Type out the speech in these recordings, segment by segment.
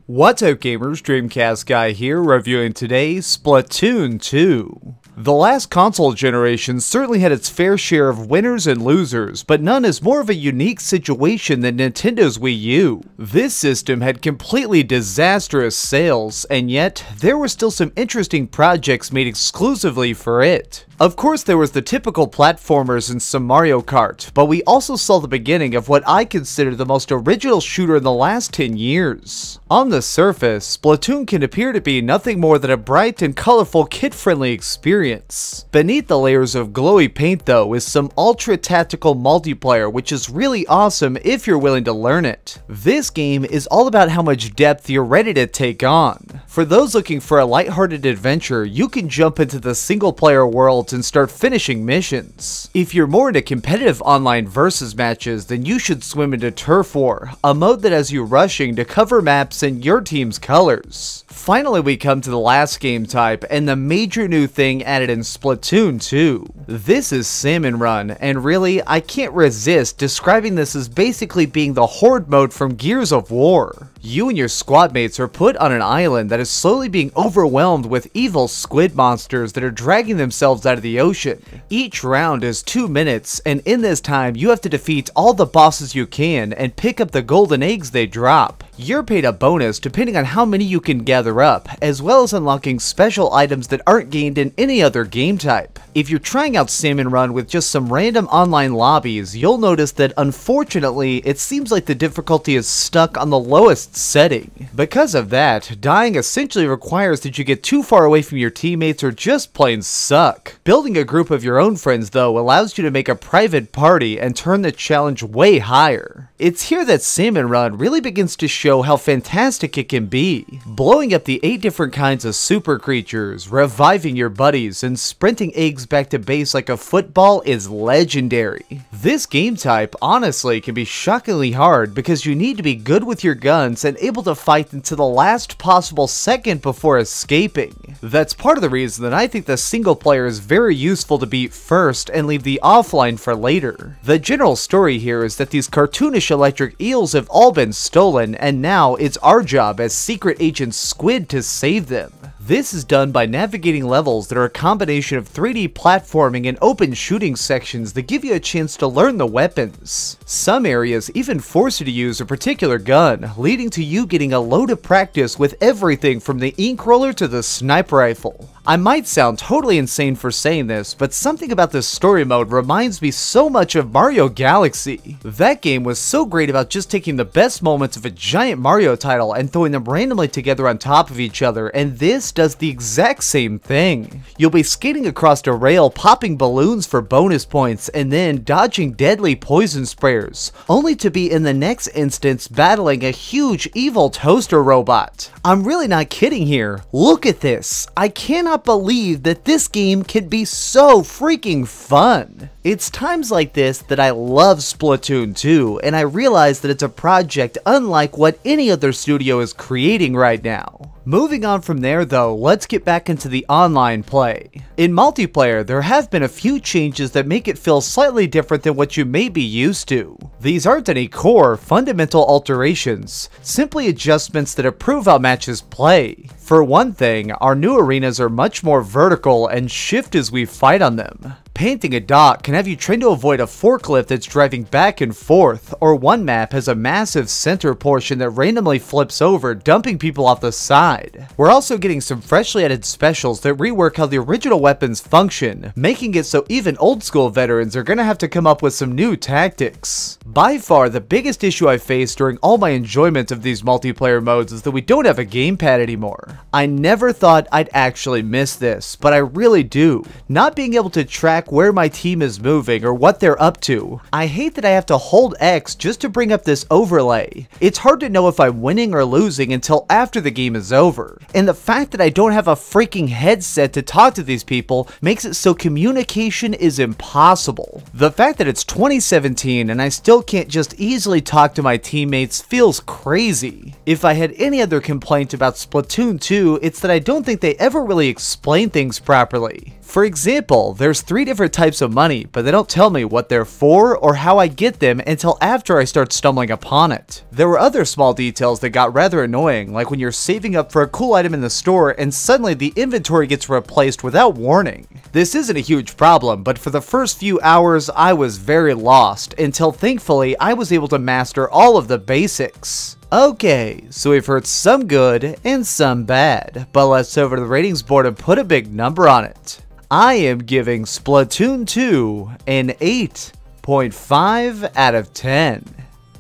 What's up gamers, DreamcastGuy here, reviewing today's Splatoon 2. The last console generation certainly had its fair share of winners and losers, but none is more of a unique situation than Nintendo's Wii U. This system had completely disastrous sales, and yet there were still some interesting projects made exclusively for it. Of course, there was the typical platformers and some Mario Kart, but we also saw the beginning of what I consider the most original shooter in the last 10 years. On the surface, Splatoon can appear to be nothing more than a bright and colorful kid-friendly experience. Beneath the layers of glowy paint though is some ultra-tactical multiplayer, which is really awesome if you're willing to learn it. This game is all about how much depth you're ready to take on. For those looking for a lighthearted adventure, you can jump into the single-player world and start finishing missions. If you're more into competitive online versus matches, then you should swim into Turf War, a mode that has you rushing to cover maps in your team's colors. Finally, we come to the last game type and the major new thing added in Splatoon 2. This is Salmon Run, and really, I can't resist describing this as basically being the Horde mode from Gears of War. You and your squad mates are put on an island that is slowly being overwhelmed with evil squid monsters that are dragging themselves out of the ocean. Each round is 2 minutes, and in this time you have to defeat all the bosses you can and pick up the golden eggs they drop. You're paid a bonus depending on how many you can gather up, as well as unlocking special items that aren't gained in any other game type. If you're trying out Salmon Run with just some random online lobbies, you'll notice that unfortunately it seems like the difficulty is stuck on the lowest setting. Because of that, dying essentially requires that you get too far away from your teammates or just plain suck. Building a group of your own friends though allows you to make a private party and turn the challenge way higher. It's here that Salmon Run really begins to show how fantastic it can be. Blowing up the 8 different kinds of super creatures, reviving your buddies, and sprinting eggs back to base like a football is legendary. This game type honestly can be shockingly hard because you need to be good with your guns and able to fight into the last possible second before escaping. That's part of the reason that I think the single player is very useful to beat first and leave the offline for later. The general story here is that these cartoonish electric eels have all been stolen, and now it's our job as secret agent Squid to save them. This is done by navigating levels that are a combination of 3D platforming and open shooting sections that give you a chance to learn the weapons. Some areas even force you to use a particular gun, leading to you getting a load of practice with everything from the ink roller to the sniper rifle. I might sound totally insane for saying this, but something about this story mode reminds me so much of Mario Galaxy. That game was so great about just taking the best moments of a giant Mario title and throwing them randomly together on top of each other, and this does the exact same thing. You'll be skating across a rail, popping balloons for bonus points, and then dodging deadly poison sprayers, only to be in the next instance battling a huge evil toaster robot. I'm really not kidding here. Look at this. I cannot believe that this game can be so freaking fun. It's times like this that I love Splatoon 2, and I realize that it's a project unlike what any other studio is creating right now. Moving on from there though, let's get back into the online play. In multiplayer, there have been a few changes that make it feel slightly different than what you may be used to. These aren't any core, fundamental alterations, simply adjustments that improve how matches play. For one thing, our new arenas are much more vertical and shift as we fight on them. Painting a dock can have you train to avoid a forklift that's driving back and forth, or one map has a massive center portion that randomly flips over, dumping people off the side. We're also getting some freshly added specials that rework how the original weapons function, making it so even old school veterans are gonna have to come up with some new tactics. By far, the biggest issue I faced during all my enjoyment of these multiplayer modes is that we don't have a gamepad anymore. I never thought I'd actually miss this, but I really do. Not being able to track where my team is moving or what they're up to. I hate that I have to hold X just to bring up this overlay. It's hard to know if I'm winning or losing until after the game is over. And the fact that I don't have a freaking headset to talk to these people makes it so communication is impossible. The fact that it's 2017 and I still can't just easily talk to my teammates feels crazy. If I had any other complaint about Splatoon 2, it's that I don't think they ever really explain things properly. For example, there's 3 different types of money, but they don't tell me what they're for or how I get them until after I start stumbling upon it. There were other small details that got rather annoying, like when you're saving up for a cool item in the store and suddenly the inventory gets replaced without warning. This isn't a huge problem, but for the first few hours I was very lost, until thankfully I was able to master all of the basics. Okay, so we've heard some good and some bad, but let's over to the ratings board and put a big number on it. I am giving Splatoon 2 an 8.5 out of 10.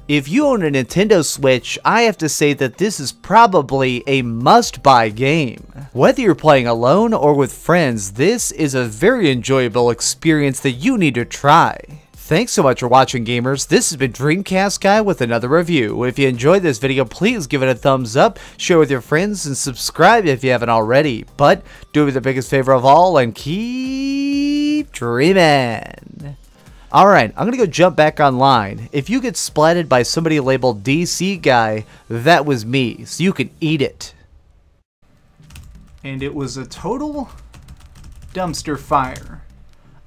If you own a Nintendo Switch, I have to say that this is probably a must-buy game. Whether you're playing alone or with friends, this is a very enjoyable experience that you need to try. Thanks so much for watching, gamers. This has been DreamcastGuy with another review. If you enjoyed this video, please give it a thumbs up, share with your friends, and subscribe if you haven't already. But do me the biggest favor of all and keep dreaming. Alright, I'm gonna go jump back online. If you get splatted by somebody labeled DC Guy, that was me, so you can eat it. And it was a total dumpster fire.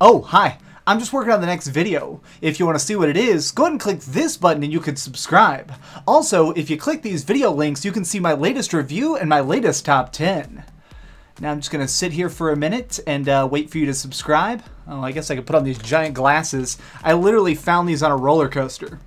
Oh, hi. I'm just working on the next video. If you want to see what it is, go ahead and click this button and you can subscribe. Also, if you click these video links, you can see my latest review and my latest top 10. Now I'm just going to sit here for a minute and wait for you to subscribe. Oh, I guess I could put on these giant glasses. I literally found these on a roller coaster.